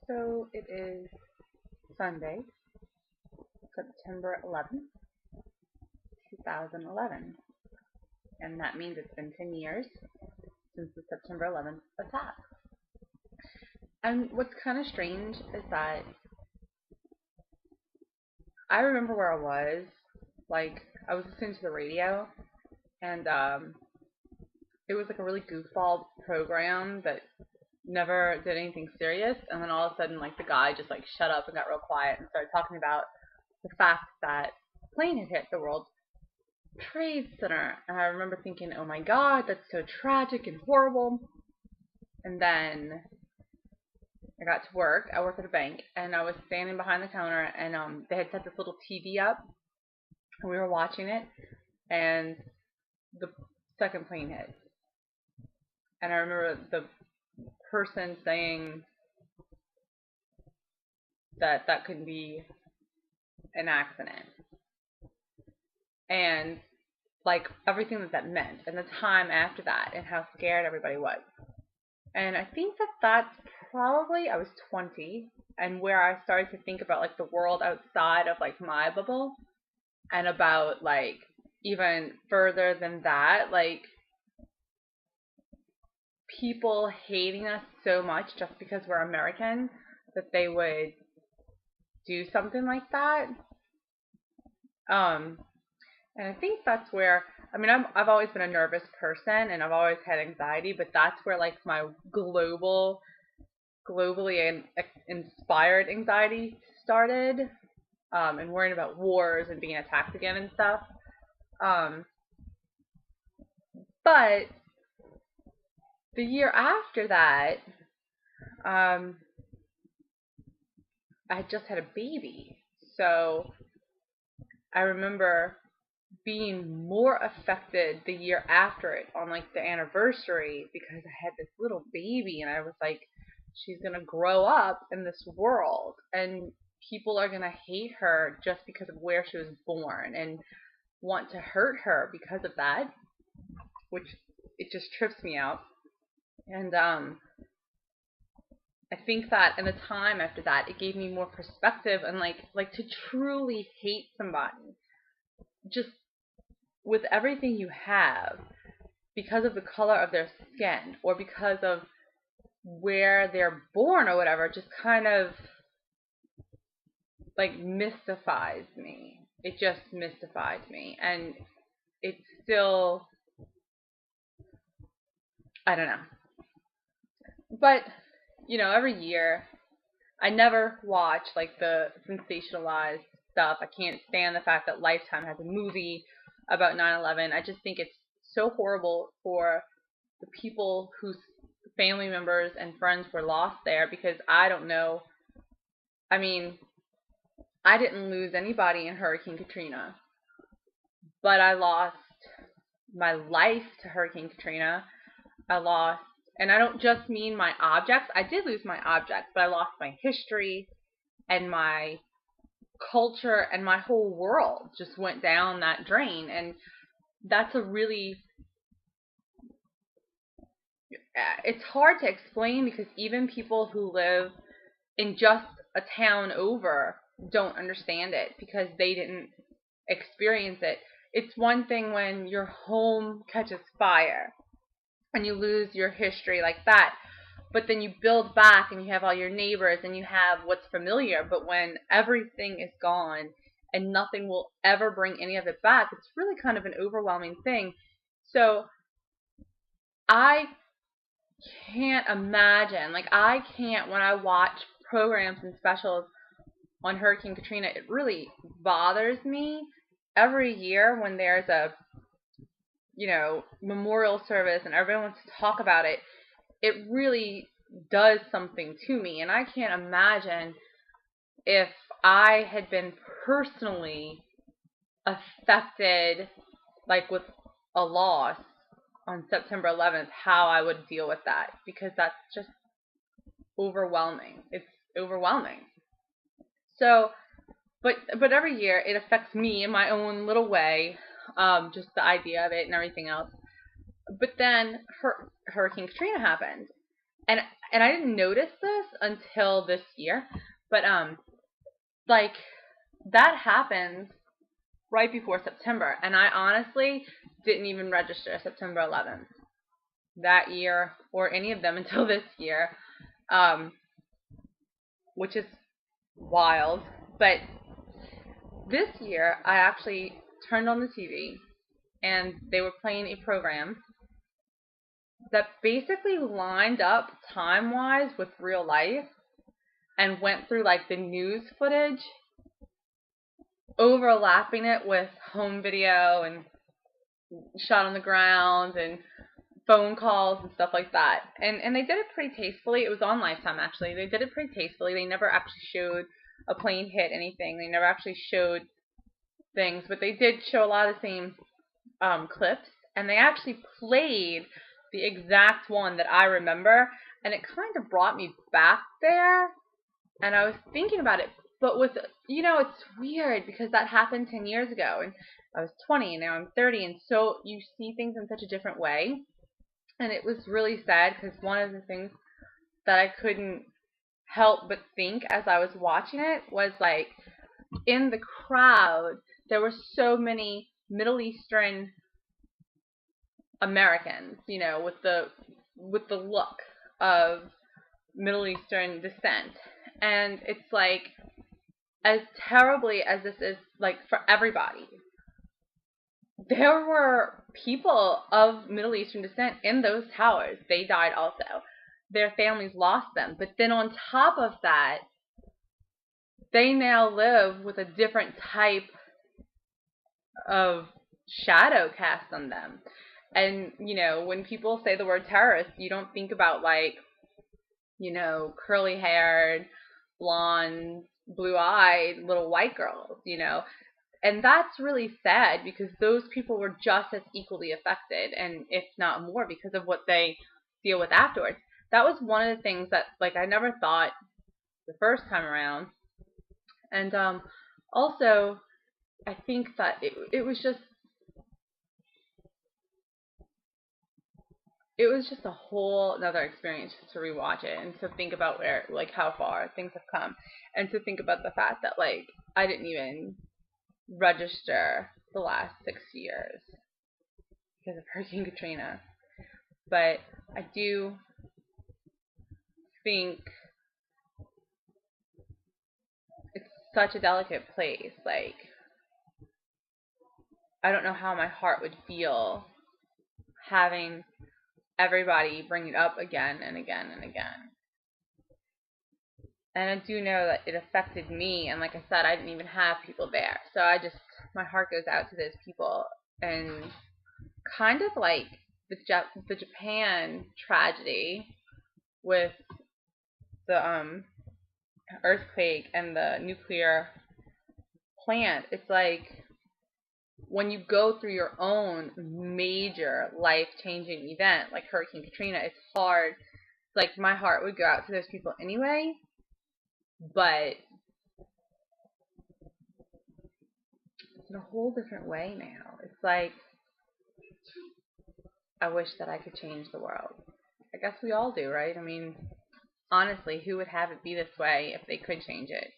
So it is Sunday, September 11th, 2011, and that means it's been 10 years since the September 11th attack. And what's kind of strange is that I remember where I was. Like, I was listening to the radio, and it was like a really goofball program that never did anything serious, and then all of a sudden, like, the guy just, like, shut up and got real quiet and started talking about the fact that a plane had hit the World Trade Center. And I remember thinking, oh my god, that's so tragic and horrible. And then I got to work. I work at a bank, and I was standing behind the counter, and they had set this little TV up, and we were watching it, and the second plane hit. And I remember the person saying that that could be an accident, and like everything that meant, and the time after that, and how scared everybody was. And I think that that's probably, I was 20, and where I started to think about like the world outside of like my bubble, and about like even further than that, like people hating us so much just because we're American that they would do something like that. And I think that's where, I mean, I've always been a nervous person, and I've always had anxiety, but that's where like my globally inspired anxiety started, and worrying about wars and being attacked again and stuff. Um, but the year after that, um, I had just had a baby, so I remember being more affected the year after it on like the anniversary, because I had this little baby, and I was like, she's gonna grow up in this world, and people are gonna hate her just because of where she was born and want to hurt her because of that, which it just trips me out. And I think that in the time after that, it gave me more perspective, and like to truly hate somebody just with everything you have because of the color of their skin or because of where they're born or whatever, just kind of like mystifies me. It just mystified me, and it's still, I don't know. But every year I never watch like the sensationalized stuff. I can't stand the fact that Lifetime has a movie about 9/11. I just think it's so horrible for the people whose family members and friends were lost there, because I don't know. I mean, I didn't lose anybody in Hurricane Katrina, but I lost my life to Hurricane Katrina. I lost, and I don't just mean my objects. I did lose my objects, but I lost my history and my culture, and my whole world just went down that drain. And that's a really, it's hard to explain, because even people who live in just a town over don't understand it because they didn't experience it. It's one thing when your home catches fire and you lose your history like that, but then you build back and you have all your neighbors and you have what's familiar. But when everything is gone and nothing will ever bring any of it back, it's really kind of an overwhelming thing. So I can't imagine, like I can't, when I watch programs and specials on Hurricane Katrina, it really bothers me every year when there's a memorial service and everyone wants to talk about it. It really does something to me, and I can't imagine if I had been personally affected, like with a loss on September 11th, how I would deal with that, because that's just overwhelming. It's overwhelming. So, but every year it affects me in my own little way, just the idea of it and everything else. But then Hurricane Katrina happened, and I didn't notice this until this year, but like that happened right before September, and I honestly didn't even register September 11th that year or any of them until this year, um, which is wild. But this year, I actually turned on the TV and they were playing a program that basically lined up time-wise with real life and went through like the news footage, overlapping it with home video and shot on the ground and phone calls and stuff like that. And they did it pretty tastefully. It was on Lifetime, actually. They did it pretty tastefully. They never actually showed a plane hit anything. They never actually showed things, but they did show a lot of the same clips, and they actually played the exact one that I remember, and it kind of brought me back there, and I was thinking about it, but with, it's weird because that happened 10 years ago, and I was 20, and now I'm 30, and so you see things in such a different way, and it was really sad because one of the things that I couldn't help but think as I was watching it was like, in the crowd, there were so many Middle Eastern Americans, with the look of Middle Eastern descent. And it's like, as terribly as this is, like, for everybody, there were people of Middle Eastern descent in those towers. They died also. Their families lost them. But then on top of that, they now live with a different type of shadow cast on them. And, when people say the word terrorist, you don't think about, like, curly haired, blonde, blue eyed little white girls, And that's really sad because those people were just as equally affected, and if not more, because of what they deal with afterwards. That was one of the things that, like, I never thought the first time around. And also, I think that it was just a whole another experience to rewatch it and to think about how far things have come, and to think about the fact that, like, I didn't even register the last 6 years because of Hurricane Katrina. But I do think it's such a delicate place. Like, I don't know how my heart would feel having everybody bring it up again and again and again. And I do know that it affected me, and like I said, I didn't even have people there. So my heart goes out to those people. And kind of like the Japan tragedy with the earthquake and the nuclear plant, it's like when you go through your own major life-changing event like Hurricane Katrina, it's hard. It's like my heart would go out to those people anyway, but it's in a whole different way now. It's like, I wish that I could change the world. I guess we all do, right? I mean, honestly, who would have it be this way if they could change it?